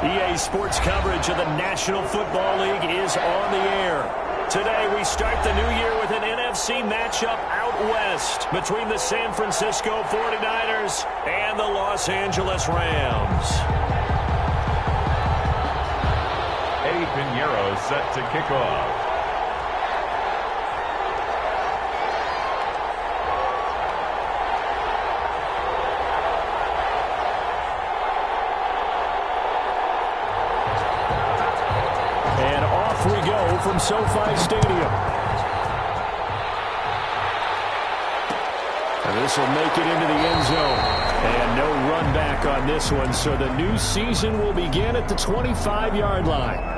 EA Sports coverage of the National Football League is on the air. Today we start the new year with an NFC matchup out west between the San Francisco 49ers and the Los Angeles Rams. Eddie Pinheiro set to kick off. We go from SoFi Stadium. And this will make it into the end zone. And no run back on this one, so the new season will begin at the 25-yard line.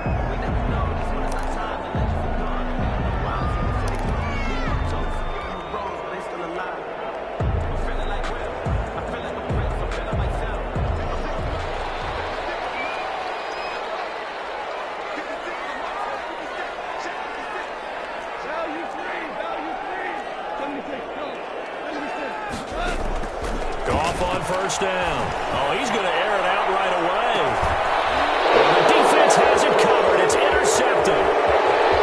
First down. Oh, he's going to air it out right away. The defense has it covered. It's intercepted.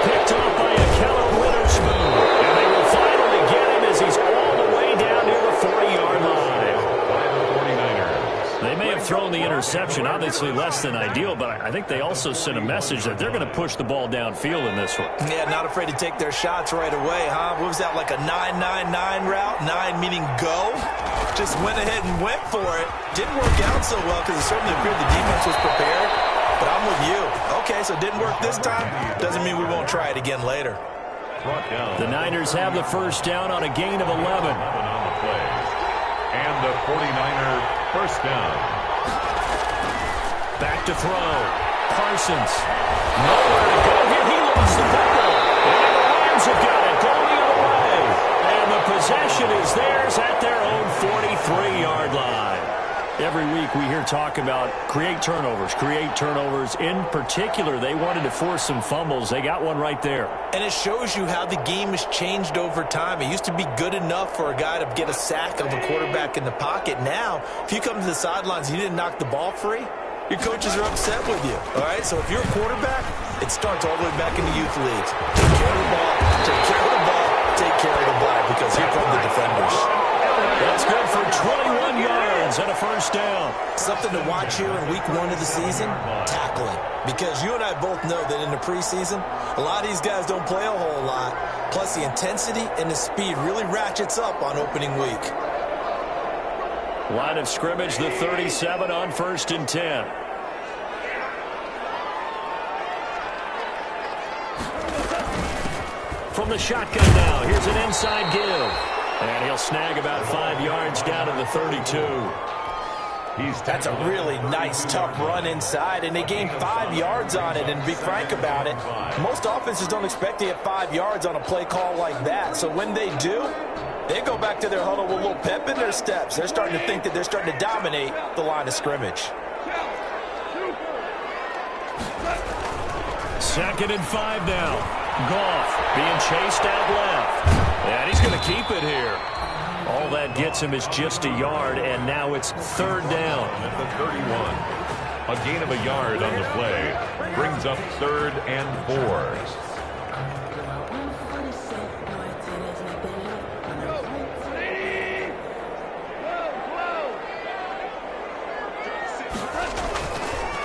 Picked off by Akello Witherspoon. And they will finally get him as he's all the way down near the 40-yard line. By the 49ers. They may have thrown the interception, obviously less than ideal, but I think they also sent a message that they're going to push the ball downfield in this one. Yeah, not afraid to take their shots right away, huh? What was that, like a 9-9-9 route? 9 meaning go? Just went ahead and went for it. Didn't work out so well because it certainly appeared the defense was prepared. But I'm with you. Okay, so it didn't work this time. Doesn't mean we won't try it again later. The Niners have the first down on a gain of 11. On the play. And the 49er first down. Back to throw. Parsons. Nowhere to go here. He lost the football. And the Rams have got it going the other way. And the possession is theirs at their own 43-yard line. Every week we hear talk about create turnovers. In particular, they wanted to force some fumbles. They got one right there. And it shows you how the game has changed over time. It used to be good enough for a guy to get a sack of a quarterback in the pocket. Now, if you come to the sidelines and you didn't knock the ball free, your coaches are upset with you. All right, so if you're a quarterback, it starts all the way back in the youth leagues. Take care of the ball, take care of the ball, take care of the ball, because here come the defenders. That's good for 21 yards and a first down. Something to watch here in week 1 of the season, tackling. Because you and I both know that in the preseason, a lot of these guys don't play a whole lot. Plus the intensity and the speed really ratchets up on opening week. Line of scrimmage, the 37 on 1st and 10. From the shotgun now, here's an inside give. And he'll snag about 5 yards down to the 32. That's a really nice, tough run inside, and they gained 5 yards on it. And to be frank about it, most offenses don't expect to get 5 yards on a play call like that. So when they do, they go back to their huddle with a little pep in their steps. They're starting to think that they're starting to dominate the line of scrimmage. 2nd and 5 now. Goff being chased out left. And he's going to keep it here. All that gets him is just a yard, and now it's 3rd down. At the 31. A gain of a yard on the play. Brings up 3rd and 4.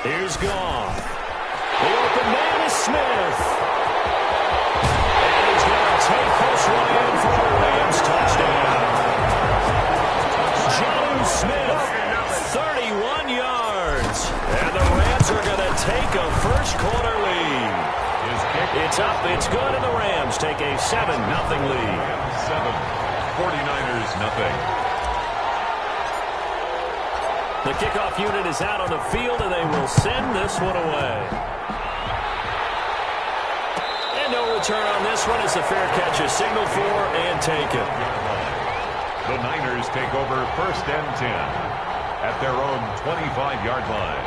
Here's Goff. The open man is Smith. And he's going to take this one in for the Rams touchdown. John Smith, 31 yards. And the Rams are going to take a first-quarter lead. It's up, it's good, and the Rams take a 7-0 lead. 7. 49ers nothing. The kickoff unit is out on the field, and they will send this one away. And no return on this one as the fair catch is signaled for and taken. The Niners take over 1st and 10 at their own 25-yard line.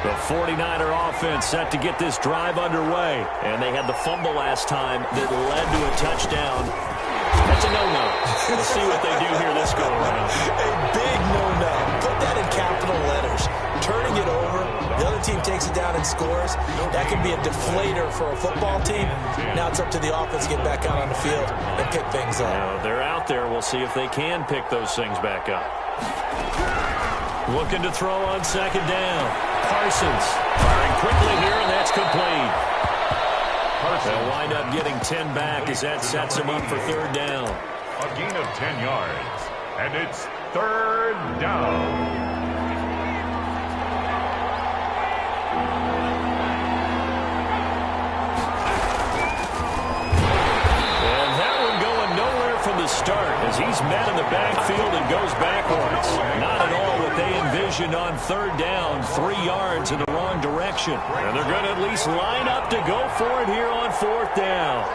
The 49er offense set to get this drive underway. And they had the fumble last time that led to a touchdown. That's a no-no. We'll see what they do here this go-around. A big no-no. Put that in capital letters. Turning it over. The other team takes it down and scores, that can be a deflator for a football team. Now it's up to the offense to get back out on the field and pick things up. Now, they're out there. We'll see if they can pick those things back up. Looking to throw on second down. Parsons firing quickly here, and that's complete. They'll wind up getting 10 back as that sets them up for third down. A gain of 10 yards, and it's third down. Start as he's met in the backfield and goes backwards. Not at all what they envisioned on third down. 3 yards in the wrong direction. And they're going to at least line up to go for it here on fourth down.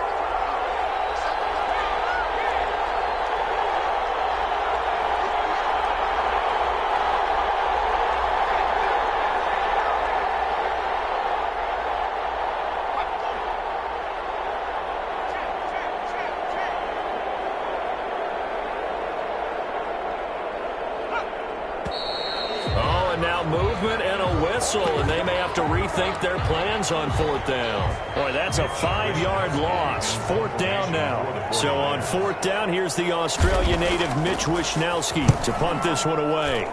Movement and a whistle, and they may have to rethink their plans on fourth down. Boy, that's a 5-yard loss. Fourth down now. So on fourth down, here's the Australia native Mitch Wishnowski to punt this one away.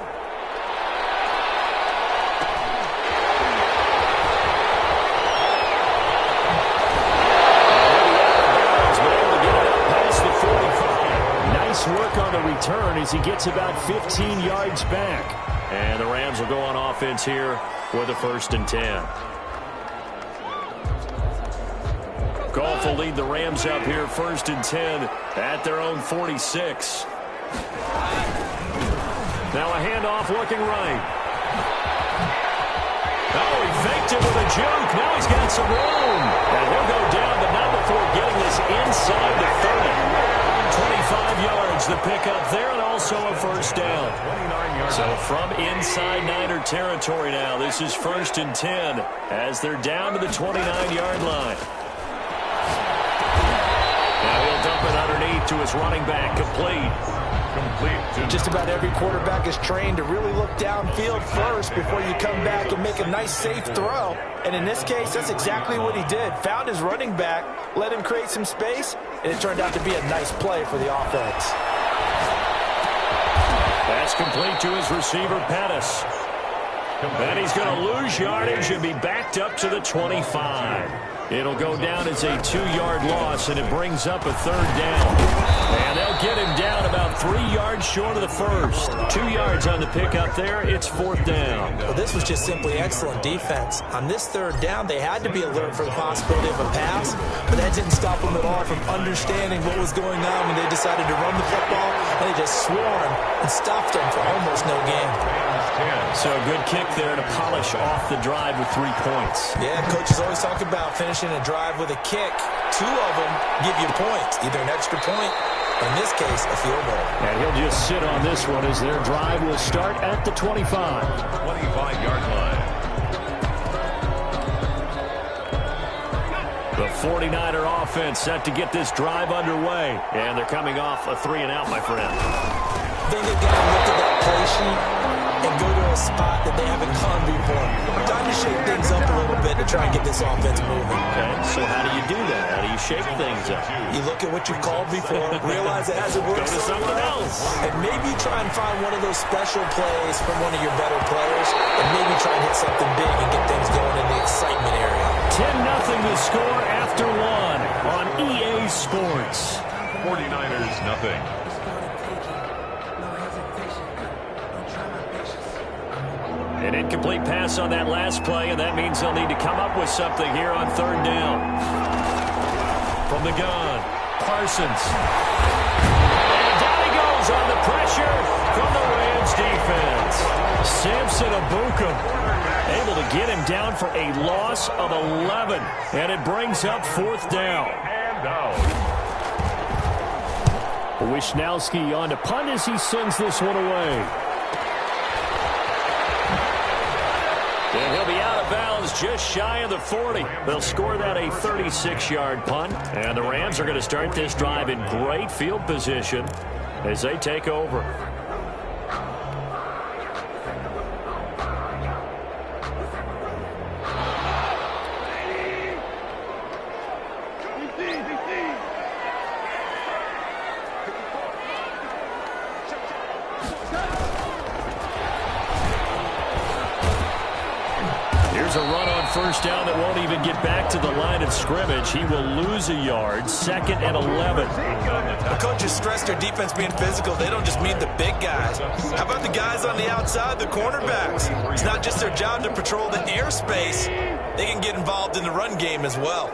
Nice work on the return as he gets about 15 yards back. And the Rams will go on offense here with a 1st and 10. Goff will lead the Rams up here 1st and 10 at their own 46. Now a handoff looking right. Oh, he faked it with a juke. Now he's got some room. And he'll go down, but not before getting this inside the 30. 25 yards the pickup there, and also a 1st down. So from inside Niner territory now, this is 1st and 10 as they're down to the 29-yard line. Now he'll dump it underneath to his running back, complete. Just about every quarterback is trained to really look downfield first before you come back and make a nice, safe throw. And in this case, that's exactly what he did. Found his running back, let him create some space, and it turned out to be a nice play for the offense. Pass complete to his receiver, Pettis. Then he's going to lose yardage and be backed up to the 25. It'll go down as a 2-yard loss, and it brings up a 3rd down. And they'll get him down about 3 yards short of the first. 2 yards on the pickup there. It's 4th down. Well, this was just simply excellent defense. On this 3rd down, they had to be alert for the possibility of a pass, but that didn't stop them at all from understanding what was going on when they decided to run the football, and they just swarmed and stopped them for almost no gain. So a good kick there to polish off the drive with 3 points. Yeah, coaches always talk about finishing a drive with a kick. 2 of them give you points, either an extra point, or in this case, a field goal. And he'll just sit on this one as their drive will start at the 25. 25-yard line. The 49er offense set to get this drive underway. And they're coming off a 3-and-out, my friend. I think they've got to look at that play sheet and go to a spot that they haven't gone before. Time to shake things up a little bit to try and get this offense moving. Okay, so how do you do that? How do you shake things up? You look at what you've called before, realize it hasn't worked Go to something else. and maybe try and find one of those special plays from one of your better players, and maybe try and hit something big and get things going in the excitement area. 10-0 the score after 1 on EA Sports. 49ers nothing. An incomplete pass on that last play, and that means they'll need to come up with something here on 3rd down. From the gun, Parsons. And down he goes on the pressure from the Rams defense. Samson Abukum able to get him down for a loss of 11, and it brings up 4th down. And out. Wishnowski on to punt as he sends this one away. And he'll be out of bounds just shy of the 40. They'll score that a 36-yard punt. And the Rams are going to start this drive in great field position as they take over. There's a run on first down that won't even get back to the line of scrimmage. He will lose a yard. 2nd and 11. The coaches stress their defense being physical. They don't just mean the big guys. How about the guys on the outside, the cornerbacks? It's not just their job to patrol the airspace. They can get involved in the run game as well.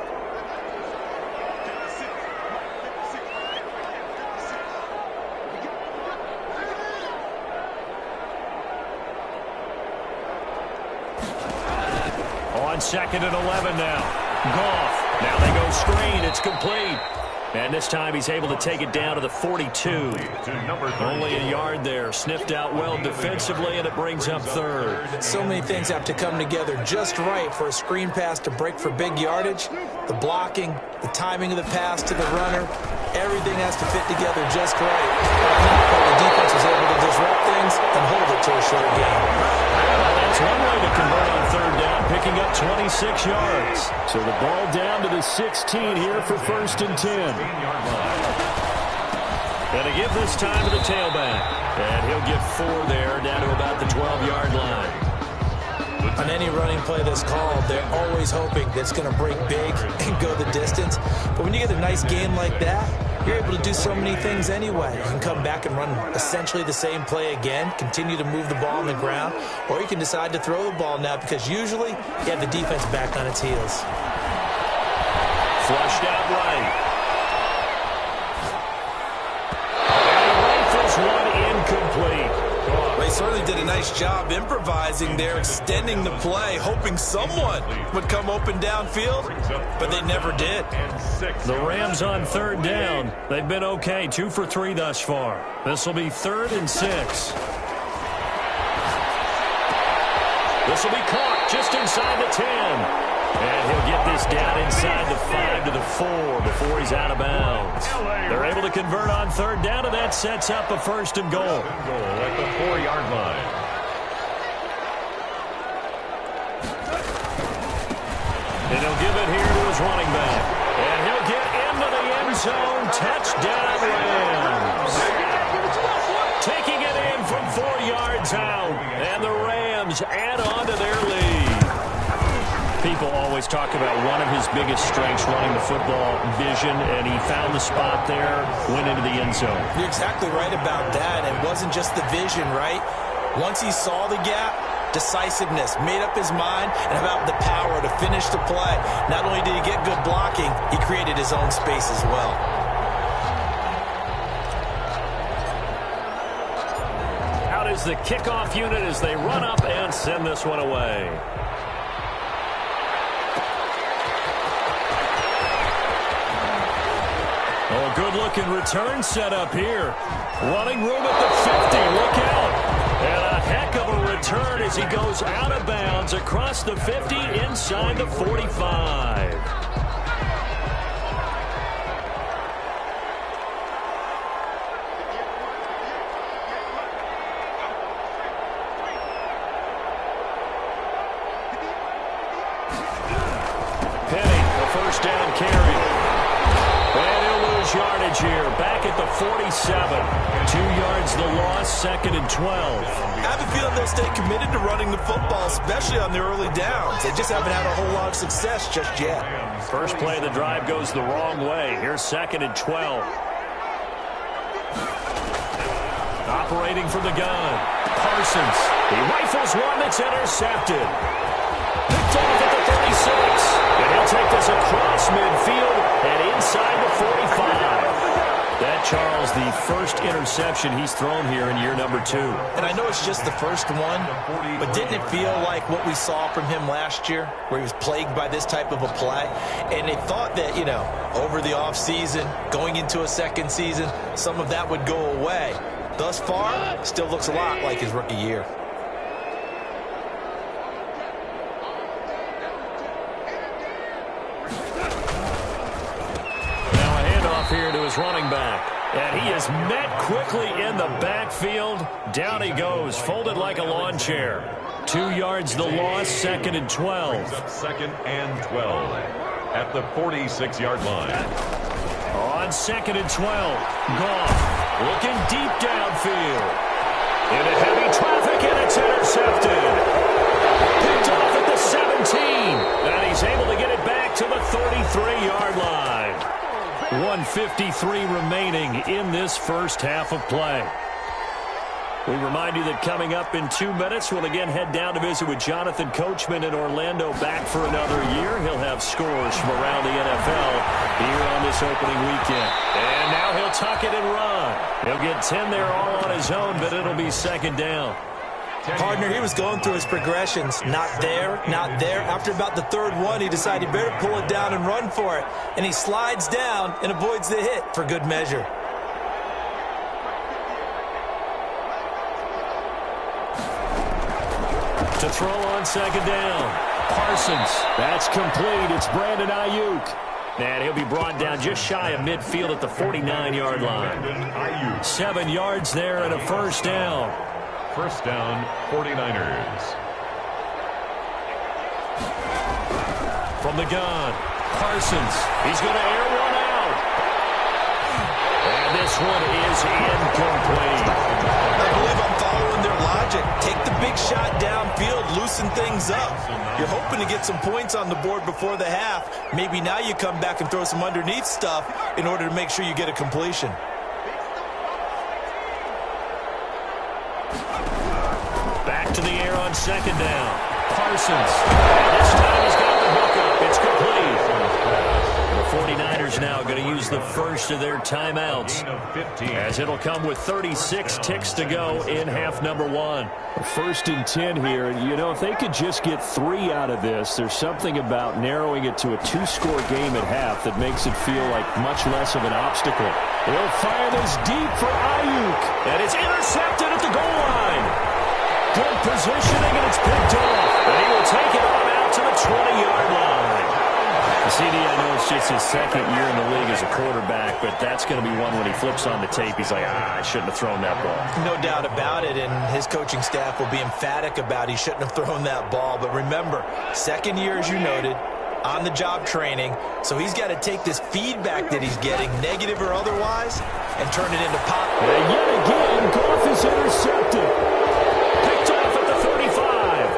On 2nd and 11 now. Goff. Now they go screen. It's complete. And this time he's able to take it down to the 42. Only a yard there. Sniffed out well defensively, and it brings up 3rd. So many things have to come together just right for a screen pass to break for big yardage. The blocking, the timing of the pass to the runner, everything has to fit together just right. But the defense was able to disrupt things and hold it to a short game. Well, that's one way to convert on 3rd down, picking up 26 yards. So the ball down to the 16 here for 1st and 10. And to give this time to the tailback. And he'll get 4 there, down to about the 12-yard line. On any running play that's called, they're always hoping that it's going to break big and go the distance. But when you get a nice game like that, you're able to do so many things anyway. You can come back and run essentially the same play again, continue to move the ball on the ground, or you can decide to throw the ball now because usually you have the defense back on its heels. Flushed out right. One incomplete. They certainly did a nice job improvising there, extending the play, hoping someone would come open downfield, but they never did. The Rams on 3rd down. They've been okay, 2 for 3 thus far. This will be 3rd and 6. This will be caught just inside the 10. And he'll get this down inside the 5 to the 4 before he's out of bounds. They're able to convert on 3rd down, and that sets up a 1st and goal. At the 4-yard line. And he'll give it here to his running back. And he'll get into the end zone. Touchdown, Rams. Taking it in from 4 yards out. And the Rams add on to their lead. People always talk about one of his biggest strengths, running the football, vision, and he found the spot there, went into the end zone. You're exactly right about that. It wasn't just the vision, right? Once he saw the gap, decisiveness, made up his mind, and about the power to finish the play. Not only did he get good blocking, he created his own space as well. Out is the kickoff unit as they run up and send this one away. Oh, good-looking return set up here. Running room at the 50. Look out. And a heck of a return as he goes out of bounds across the 50 inside the 45. Penny, a first down carry. And he'll lose yardage here. Back at the 47. 2 yards the loss, 2nd and 12. I have a feeling they'll stay committed to running the football, especially on the early downs. They just haven't had a whole lot of success just yet. First play of the drive goes the wrong way. Here's 2nd and 12. Operating from the gun. Parsons. He rifles one that's intercepted. Picked off at the 36. And he'll take this across midfield and inside the 45. That, Charles, the first interception he's thrown here in year number 2. And I know it's just the first one, but didn't it feel like what we saw from him last year, where he was plagued by this type of a play? And they thought that, you know, over the offseason, going into a second season, some of that would go away. Thus far, still looks a lot like his rookie year. Here to his running back. And he is met quickly in the backfield. Down he goes, folded like a lawn chair. 2 yards the loss, 2nd and 12. 2nd and 12 at the 46-yard line. On 2nd and 12, Goff looking deep downfield. Into heavy traffic, and it's intercepted. Picked off at the 17. 1:53 remaining in this first half of play. We remind you that coming up in 2 minutes, we'll again head down to visit with Jonathan Coachman in Orlando, back for another year. He'll have scores from around the NFL here on this opening weekend. And now he'll tuck it and run. He'll get 10 there all on his own, but it'll be second down. Partner, he was going through his progressions. Not there, not there. After about the third one, he decided he better pull it down and run for it. And he slides down and avoids the hit for good measure. To throw on second down. Parsons. That's complete. It's Brandon Ayuk. And he'll be brought down just shy of midfield at the 49-yard line. 7 yards there and a first down. First down, 49ers. From the gun, Parsons. He's going to air one out. And this one is incomplete. I believe I'm following their logic. Take the big shot downfield, loosen things up. You're hoping to get some points on the board before the half. Maybe now you come back and throw some underneath stuff in order to make sure you get a completion. Back to the air on second down. Parsons. This time he's got the hook up. It's complete. The 49ers now going to use the first of their timeouts, as it'll come with 36 ticks to go in half number 1. First and 10 here. You know, if they could just get 3 out of this, there's something about narrowing it to a 2-score game at half that makes it feel like much less of an obstacle. They'll fire this deep for Ayuk. And it's intercepted at the goal line. Good positioning, and it's picked off. And he will take it on out to the 20-yard line. CD, I know it's just his second year in the league as a quarterback, but that's going to be one when he flips on the tape, he's like, I shouldn't have thrown that ball. No doubt about it, and his coaching staff will be emphatic about he shouldn't have thrown that ball. But remember, second year, as you noted, on-the-job training, so he's got to take this feedback that he's getting, negative or otherwise, and turn it into pop. And yet again, Goff is intercepted. Picked off at the 35.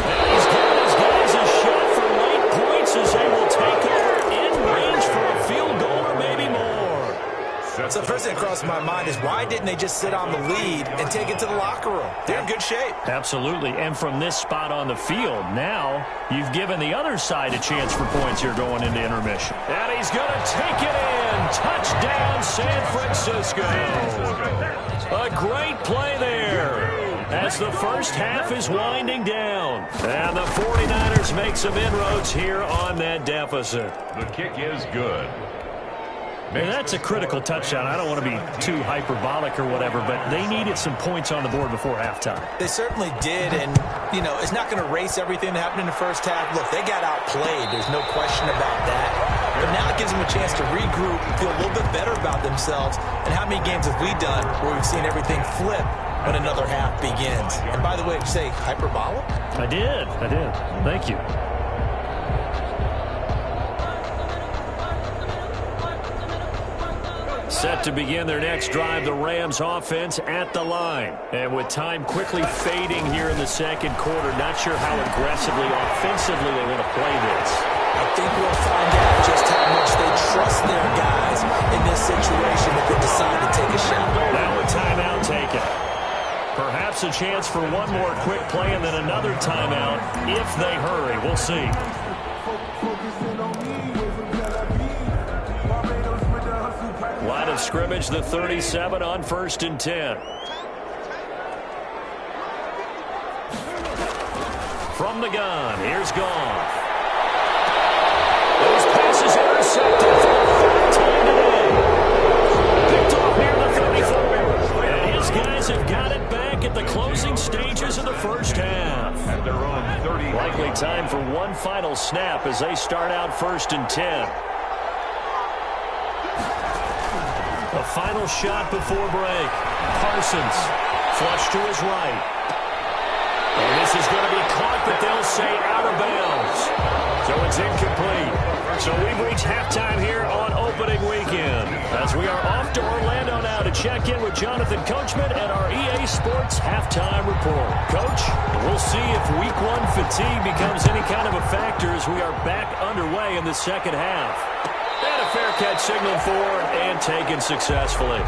And he's got his guys a shot for late points as they will take over in range for a field goal or maybe more. So the first thing that crossed my mind is, why didn't they just sit on the lead and take it to the locker room? They're in good shape. Absolutely, and from this spot on the field, now you've given the other side a chance for points here going into intermission. And he's going to take it in. Touchdown, San Francisco. A great play there as the first half is winding down. And the 49ers make some inroads here on that deficit. The kick is good. And that's a critical touchdown. I don't want to be too hyperbolic or whatever, but they needed some points on the board before halftime. They certainly did, and, you know, it's not going to erase everything that happened in the first half. Look, they got outplayed. There's no question about that. But now it gives them a chance to regroup and feel a little bit better about themselves. And how many games have we done where we've seen everything flip when another half begins? And by the way, did you say hyperbolic? I did. Thank you. Set to begin their next drive, the Rams offense at the line. And with time quickly fading here in the second quarter, not sure how aggressively, offensively they want to play this. I think we'll find out just how much they trust their guys in this situation if they decide to take a shot. Now a timeout taken. Perhaps a chance for one more quick play and then another timeout if they hurry. We'll see. Line of scrimmage, the 37 on 1st and 10. From the gun, here's Goff. Those passes intercepted for the third time today. Picked off near the 34. And his guys have got it back at the closing stages of the first half. At their own 30. Likely time for one final snap as they start out 1st and 10. A final shot before break. Parsons, flush to his right. And this is going to be caught, but they'll say out of bounds. So it's incomplete. So we've reached halftime here on opening weekend, as we are off to Orlando now to check in with Jonathan Coachman and our EA Sports halftime report. Coach, we'll see if week 1 fatigue becomes any kind of a factor as we are back underway in the second half. And a fair catch signaled for and taken successfully.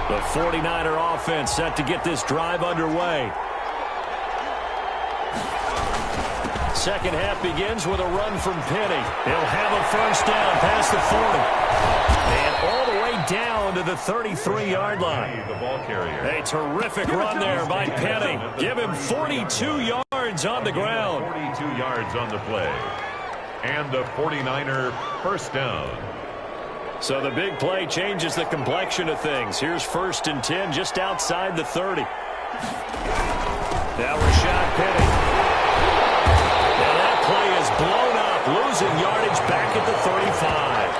The 49er offense set to get this drive underway. Second half begins with a run from Penny. He'll have a first down past the 40. And all the way down to the 33-yard line. The ball carrier. A terrific run there by Penny. Give him 42 yards on the ground. 42 yards on the play. And the 49er first down. So the big play changes the complexion of things. Here's 1st and 10 just outside the 30. Now Rashad Penny. And that play is blown up, losing yardage back at the 35.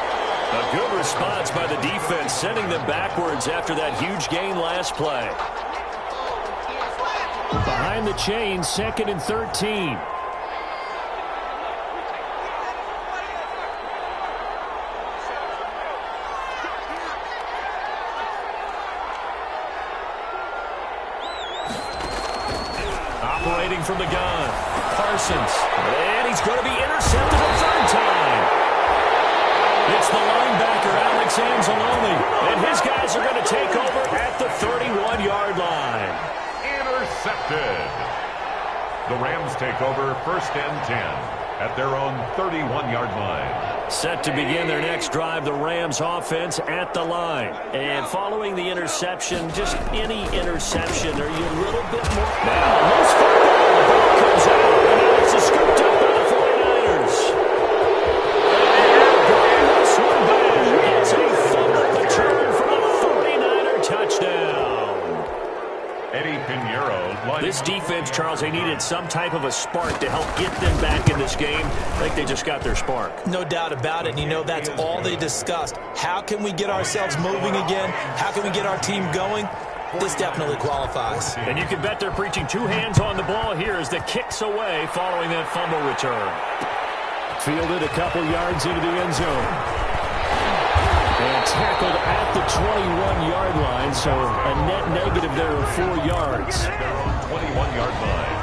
A good response by the defense, sending them backwards after that huge gain last play. Behind the chain, 2nd and 13. Operating from the gun, Parsons. And he's going to be intercepted a third time. It's the linebacker, Alex Anzalone. And his guys are going to take over at the 31-yard line. Intercepted. The Rams take over 1st and 10 at their own 31-yard line. Set to begin their next drive, the Rams offense at the line. And following the interception, just any interception, are you a little bit more... Now, loose football, the ball comes out, and now it's scooped up by the 49ers. And this one back. It's a fumble return for a 49er touchdown. Eddie Pinheiro. This defense, Charles, they needed some type of a spark to help get them back in this game. I think they just got their spark. No doubt about it. And you know, that's all they discussed. How can we get ourselves moving again? How can we get our team going? This definitely qualifies. And you can bet they're preaching 2 hands on the ball here as the kick's away following that fumble return. Fielded a couple yards into the end zone. And tackled at the 21-yard line, so a net negative there of 4 yards. At their own 21-yard line.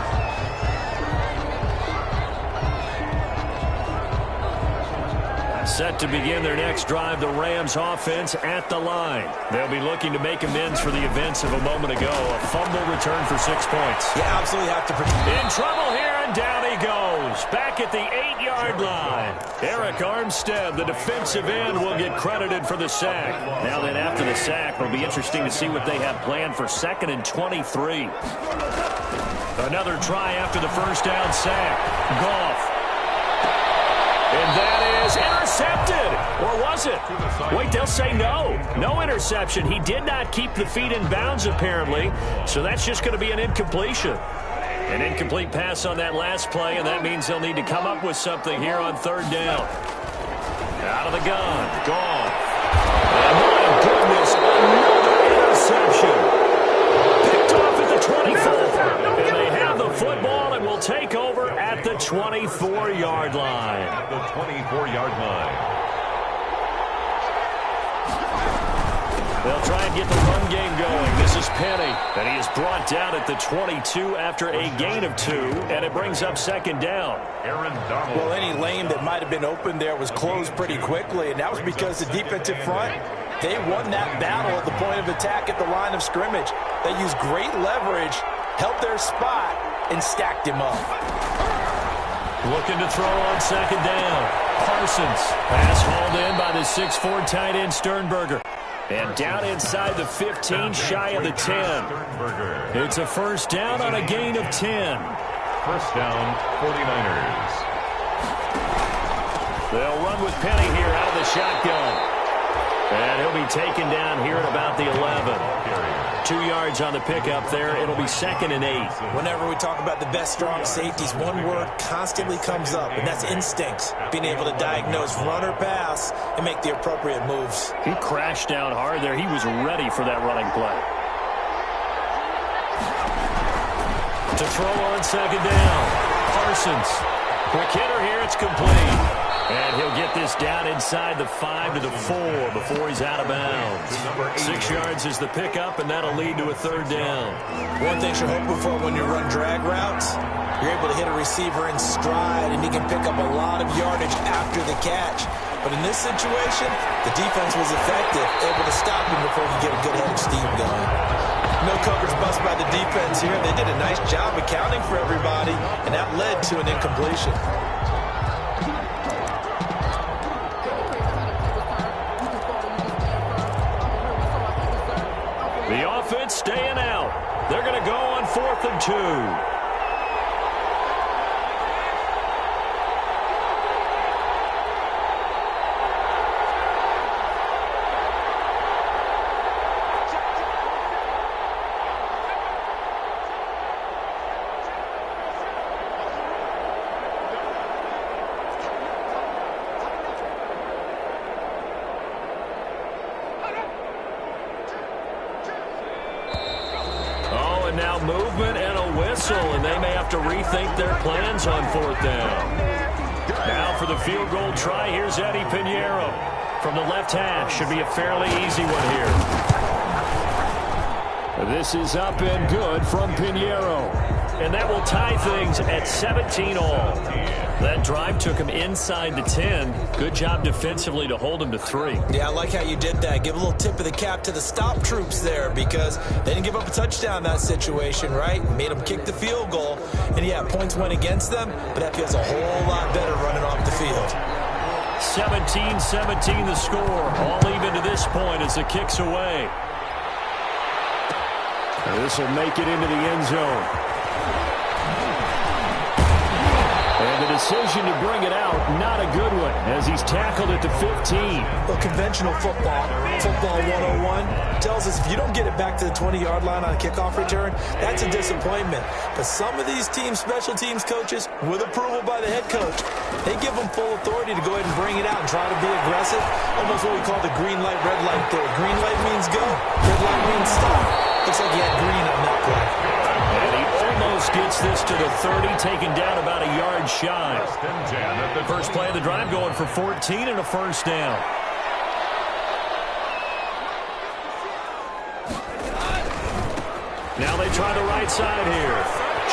Set to begin their next drive, the Rams offense at the line. They'll be looking to make amends for the events of a moment ago. A fumble return for 6 points. You absolutely have to... In trouble here, and down he goes. Back at the 8-yard line. Eric Armstead, the defensive end, will get credited for the sack. Now then, after the sack, it'll be interesting to see what they have planned for 2nd and 23. Another try after the first down sack. Goff. And that is intercepted. Or was it? Wait, they'll say no. No interception. He did not keep the feet in bounds, apparently. So that's just going to be an incompletion. An incomplete pass on that last play, and that means they'll need to come up with something here on 3rd down. Out of the gun. Goff. And my goodness, another interception. Picked off at the 24. And they have the football and will take over at the 24-yard line. At the 24-yard line. They'll try and get the run game going. This is Penny, and he is brought down at the 22 after a gain of 2, and it brings up 2nd down. Aaron Donald. Well, any lane that might have been open there was closed pretty quickly, and that was because the defensive front, they won that battle at the point of attack at the line of scrimmage. They used great leverage, held their spot, and stacked him up. Looking to throw on 2nd down. Parsons. Pass hauled in by the 6'4" tight end Sternberger. And down inside the 15, shy of the 10. It's a first down on a gain of 10. First down, 49ers. They'll run with Penny here out of the shotgun. And he'll be taken down here at about the 11. 2 yards on the pickup there. It'll be 2nd and 8. Whenever we talk about the best strong safeties, one word constantly comes up, and that's instinct. Being able to diagnose run or pass and make the appropriate moves. He crashed down hard there. He was ready for that running play. To throw on 2nd down. Parsons. Quick hitter here. It's complete. And he'll get this down inside the 5 to the 4 before he's out of bounds. 6 yards is the pickup, and that'll lead to a 3rd down. One thing you're hoping for when you run drag routes, you're able to hit a receiver in stride, and he can pick up a lot of yardage after the catch. But in this situation, the defense was effective, able to stop him before he could get a good head of steam going. No coverage bust by the defense here. They did a nice job accounting for everybody, and that led to an incompletion. The offense staying out. They're going to go on 4th and 2. Now movement and a whistle, and they may have to rethink their plans on 4th down. Now for the field goal try, here's Eddie Pinheiro. From the left hash, should be a fairly easy one here. This is up and good from Pinheiro. And that will tie things at 17 all. That drive took him inside the 10. Good job defensively to hold him to 3. Yeah, I like how you did that. Give a little tip of the cap to the stop troops there because they didn't give up a touchdown in that situation, right? Made them kick the field goal. And, yeah, points went against them, but that feels a whole lot better running off the field. 17-17 the score. All even to this point as the kick's away. This will make it into the end zone. And the decision to bring it out, not a good one, as he's tackled at the 15. Well, conventional football 101, tells us if you don't get it back to the 20-yard line on a kickoff return, that's a disappointment. But some of these teams, special teams coaches, with approval by the head coach, they give them full authority to go ahead and bring it out and try to be aggressive. Almost what we call the green light, red light theory. Green light means go. Red light means stop. Looks like he had green on that play. And he almost gets this to the 30, taken down about a yard shy. First play of the drive going for 14 and a 1st down. Now they try the right side here.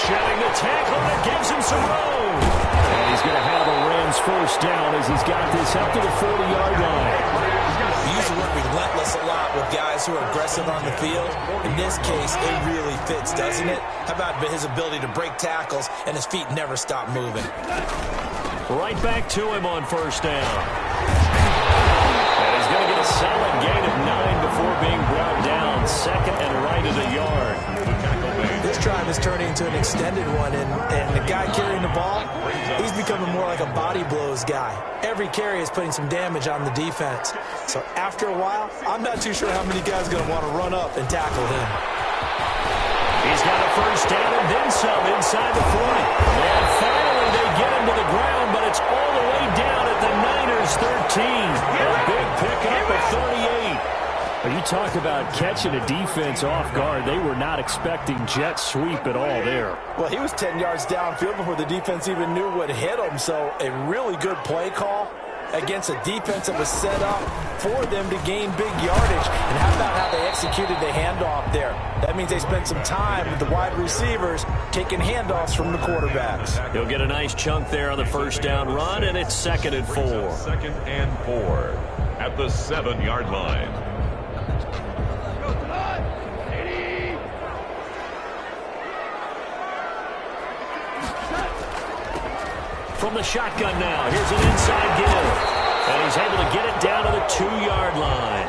Shedding the tackle, and it gives him some room. And he's going to have a Rams 1st down as he's got this up to the 40-yard line. He used to work relentless a lot with guys who are aggressive on the field. In this case, it really fits, doesn't it? How about his ability to break tackles and his feet never stop moving? Right back to him on 1st down. And he's going to get a solid gain of 9 before being brought down. 2nd and right at a yard. This drive is turning into an extended one, and the guy carrying the ball, he's becoming more like a body blows guy. Every carry is putting some damage on the defense. So after a while, I'm not too sure how many guys are going to want to run up and tackle him. He's got a 1st down and then some inside the 40. And finally they get him to the ground, but it's all the way down at the Niners 13. A big pickup of 38. You talk about catching a defense off guard. They were not expecting jet sweep at all there. Well, he was 10 yards downfield before the defense even knew what hit him. So a really good play call against a defense that was set up for them to gain big yardage. And how about how they executed the handoff there? That means they spent some time with the wide receivers taking handoffs from the quarterbacks. He'll get a nice chunk there on the 1st down run, and it's 2nd and 4. 2nd and 4 at the 7-yard line. From the shotgun now, here's an inside give. And he's able to get it down to the 2-yard line.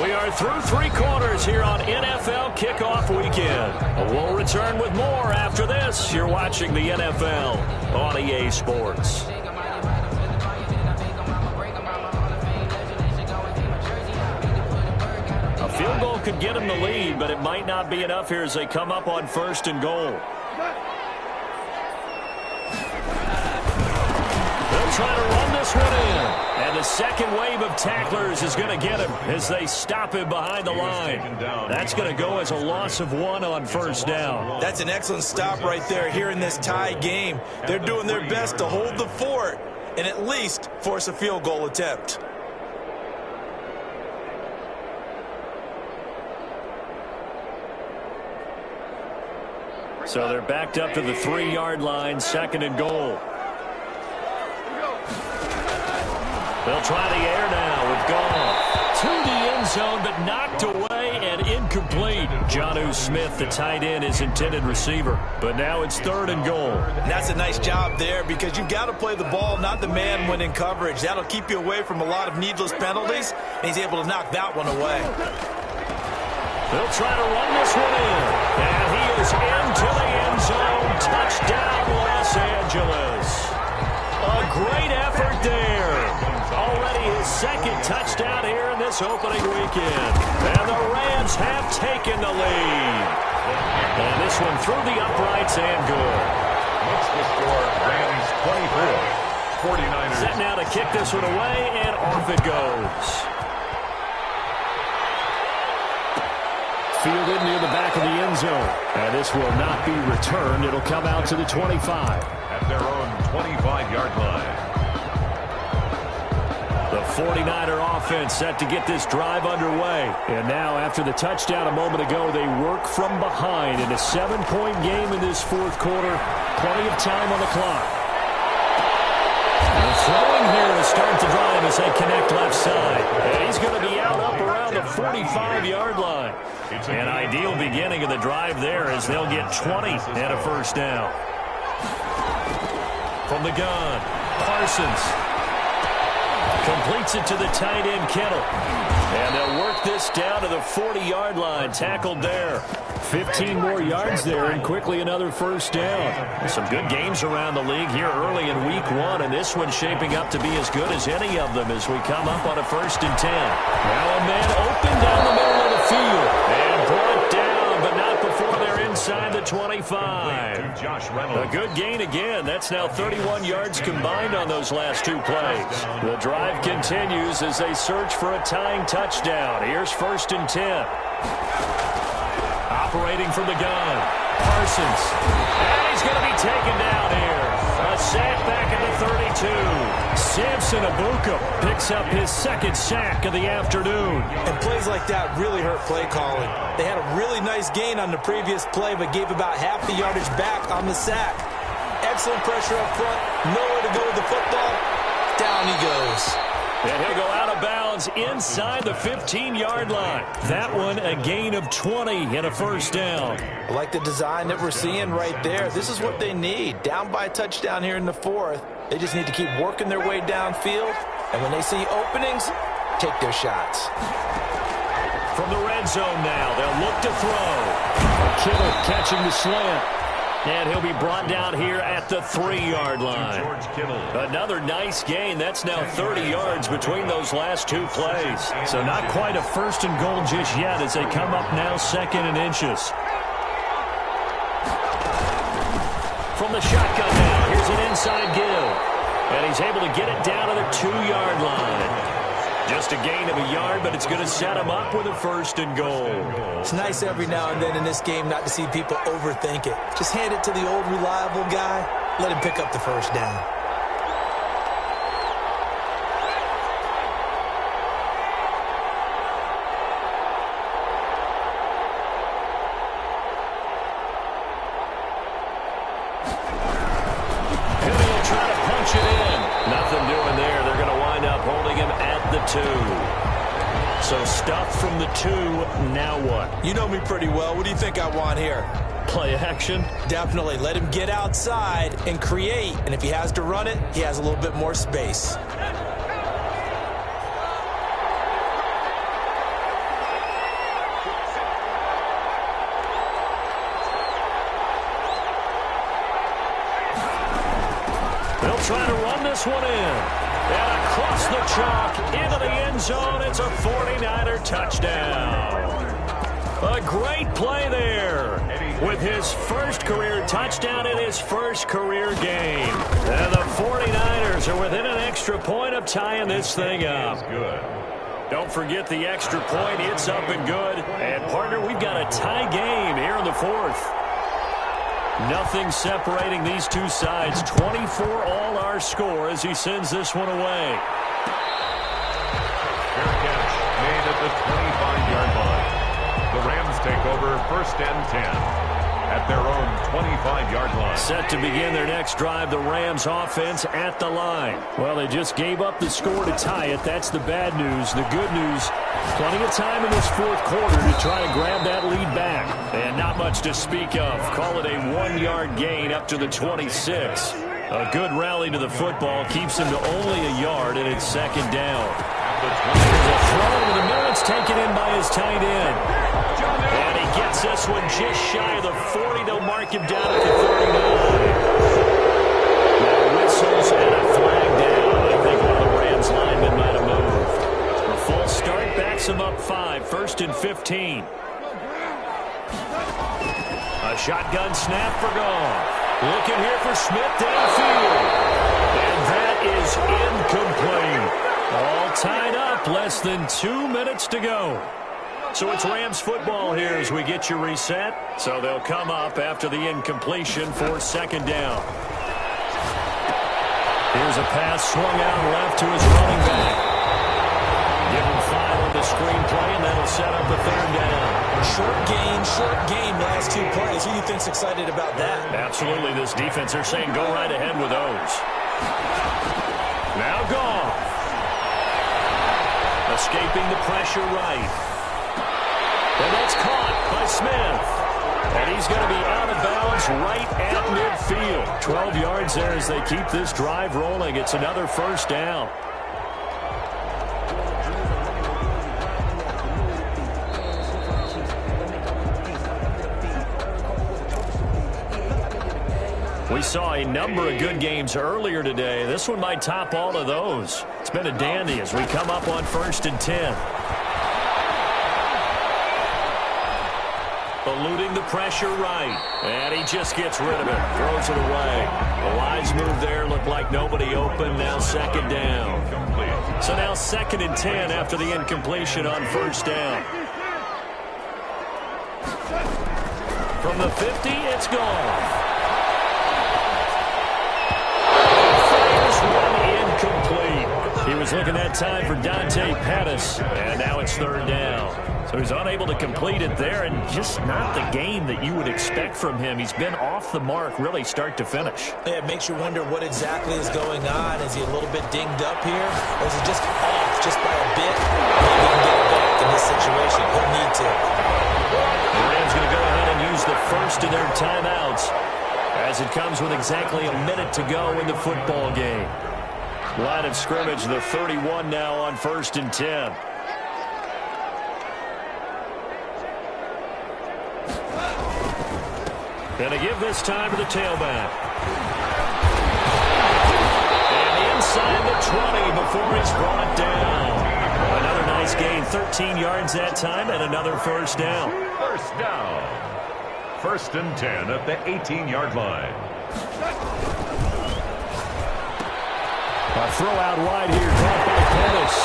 We are through 3 quarters here on NFL Kickoff Weekend. We'll return with more after this. You're watching the NFL on EA Sports. A field goal could get him the lead, but it might not be enough here as they come up on 1st and goal. try to run this one in. And the second wave of tacklers is going to get him as they stop him behind the line. That's going to go as a loss of 1 on first down. That's an excellent stop right there here in this tie game. They're doing their best to hold the fort and at least force a field goal attempt. So they're backed up to the 3-yard line, 2nd and goal. They'll try the air now with Goff. To the end zone, but knocked away and incomplete. Jonnu Smith, the tight end, is intended receiver. But now it's 3rd and goal. And that's a nice job there because you've got to play the ball, not the man when in coverage. That'll keep you away from a lot of needless penalties, and he's able to knock that one away. They'll try to run this one in. And he is into the end zone. Touchdown, Los Angeles. A great effort there. Already his 2nd touchdown here in this opening weekend. And the Rams have taken the lead. And this one through the uprights and good. What's the score? Rams 24. 49ers. Set now to kick this one away, and off it goes. Fielded near the back of the end zone. And this will not be returned. It'll come out to the 25. At their own 25-yard line. The 49er offense set to get this drive underway. And now, after the touchdown a moment ago, they work from behind in a 7-point game in this 4th quarter. Plenty of time on the clock. And throwing here to start the drive as they connect left side. And he's going to be out up around the 45-yard line. An ideal beginning of the drive there as they'll get 20 and a first down. From the gun, Parsons completes it to the tight end, Kittle. And they'll work this down to the 40-yard line, tackled there. 15 more yards there, and quickly another first down. Some good games around the league here early in week 1, and this one's shaping up to be as good as any of them as we come up on a 1st and 10. Now a man open down the middle of the field. And brought down, but not before they're inside the 25. A good gain again. That's now 31 yards combined on those last 2 plays. The drive continues as they search for a tying touchdown. Here's 1st and 10. Operating from the gun, Parsons. And he's going to be taken down here. A sack back at the 32. Samson Abuka picks up his 2nd sack of the afternoon. And plays like that really hurt play calling. They had a really nice gain on the previous play, but gave about half the yardage back on the sack. Excellent pressure up front. Nowhere to go with the football. Down he goes. And he'll go out of bounds inside the 15-yard line. That one a gain of 20 and a first down. I like the design that we're seeing right there. This is what they need. Down by a touchdown here in the 4th. They just need to keep working their way downfield. And when they see openings, take their shots. From the red zone now, they'll look to throw. Kittle catching the slant. And he'll be brought down here at the 3-yard line. Another nice gain. That's now 30 yards between those last 2 plays. So not quite a 1st and goal just yet as they come up now 2nd and inches. From the shotgun now, here's an inside give. And he's able to get it down to the 2-yard line. Just a gain of a yard, but it's going to set him up with a 1st and goal. It's nice every now and then in this game not to see people overthink it. Just hand it to the old reliable guy. Let him pick up the first down. He'll try to punch it in. Nothing doing there. They're going to wind up holding him at the 2. So stuff from the 2. Now what? You know me pretty well. What do you think I want here? Play action? Definitely. Let him get outside and create. And if he has to run it, he has a little bit more space. They'll try to run this one in. And across the chalk into the end zone. It's a 49er touchdown. A great play there with his first career touchdown in his first career game. And the 49ers are within an extra point of tying this thing up. Don't forget the extra point. It's up and good. And, partner, we've got a tie game here in the fourth. Nothing separating these two sides. 24 all our score as he sends this one away. Fair catch made at the 25-yard line. The Rams take over 1st and 10 at their own 25-yard line. Set to begin their next drive, the Rams offense at the line. Well, they just gave up the score to tie it. That's the bad news. The good news, plenty of time in this fourth quarter to try to grab that lead back. And not much to speak of. Call it a 1-yard gain up to the 26. A good rally to the football keeps him to only a yard, and it's 2nd down. There's a throw over the middle. It's taken in by his tight end. And he gets this one just shy of the 40. They'll mark him down at the 39. Now whistles and a flag down. I think one of the Rams linemen might have moved. A false start backs him up 5. 1st and 15. A shotgun snap for Goff. Looking here for Smith downfield. And that is incomplete. All tied up, less than 2 minutes to go. So it's Rams football here as we get you reset. So they'll come up after the incompletion for 2nd down. Here's a pass swung out left to his running back. Give him 5 on the screenplay, and that'll set up a 3rd down. Short game, last 2 plays. Who do you think's excited about that? Absolutely, this defense, they're saying go right ahead with those. Now Goff. Escaping the pressure right. And that's caught by Smith. And he's going to be out of bounds right at midfield. 12 yards there as they keep this drive rolling. It's another 1st down. We saw a number of good games earlier today. This one might top all of those. It's been a dandy as we come up on 1st and 10. Eluding the pressure right. And he just gets rid of it. Throws it away. The wise move there looked like nobody open. Now 2nd down. So now 2nd and 10 after the incompletion on 1st down. From the 50, it's gone. He was looking that time for Dante Pettis, and now it's 3rd down. So he's unable to complete it there, and just not the game that you would expect from him. He's been off the mark, really, start to finish. Yeah, it makes you wonder what exactly is going on. Is he a little bit dinged up here, or is he just off just by a bit? Maybe he can get it back in this situation. He'll need to. The Rams going to go ahead and use the first of their timeouts as it comes with exactly a minute to go in the football game. Line of scrimmage, the 31 now on 1st and 10. And to give this time to the tailback. And inside the 20 before he's brought down. Another nice gain, 13 yards that time, and another 1st down. 1st down. 1st and 10 at the 18-yard line. A throw out wide here, caught by Pettis.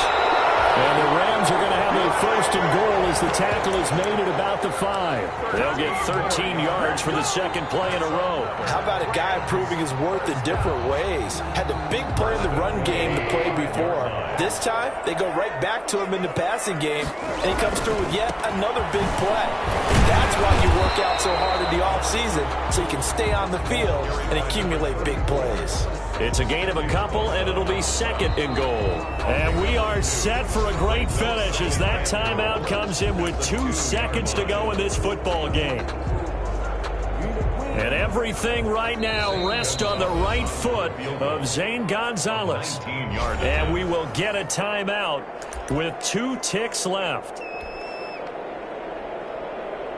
And the Rams are going to have a 1st and goal as the tackle is made at about the 5. They'll get 13 yards for the 2nd play in a row. How about a guy proving his worth in different ways? Had the big play in the run game the play before. This time, they go right back to him in the passing game, and he comes through with yet another big play. And that's why you work out so hard in the offseason, so you can stay on the field and accumulate big plays. It's a gain of a couple, and it'll be 2nd and goal. And we are set for a great finish as that timeout comes in with 2 seconds to go in this football game. And everything right now rests on the right foot of Zane Gonzalez. And we will get a timeout with 2 ticks left.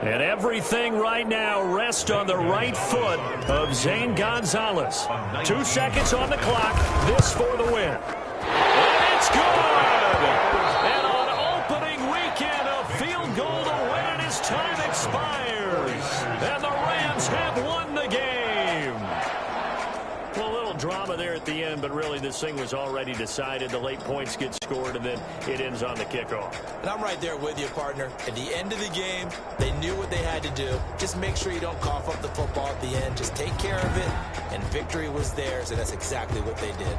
And everything right now rests on the right foot of Zane Gonzalez. 2 seconds on the clock. This for the win. And it's good! And on opening weekend, a field goal to win it is time. expires, and the Rams have won the game. Well, a little drama there at the end, but really this thing was already decided. The late points get scored, and then it ends on the kickoff. And I'm right there with you, partner. At the end of the game, they knew what they had to do. Just make sure you don't cough up the football at the end. Just take care of it, and victory was theirs, and that's exactly what they did.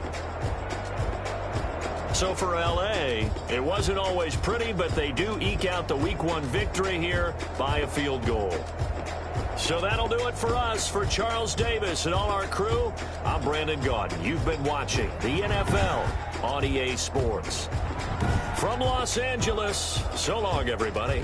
So for L.A., it wasn't always pretty, but they do eke out the Week 1 victory here by a field goal. So that'll do it for us. For Charles Davis and all our crew, I'm Brandon Gaudin. You've been watching the NFL on EA Sports. From Los Angeles, so long, everybody.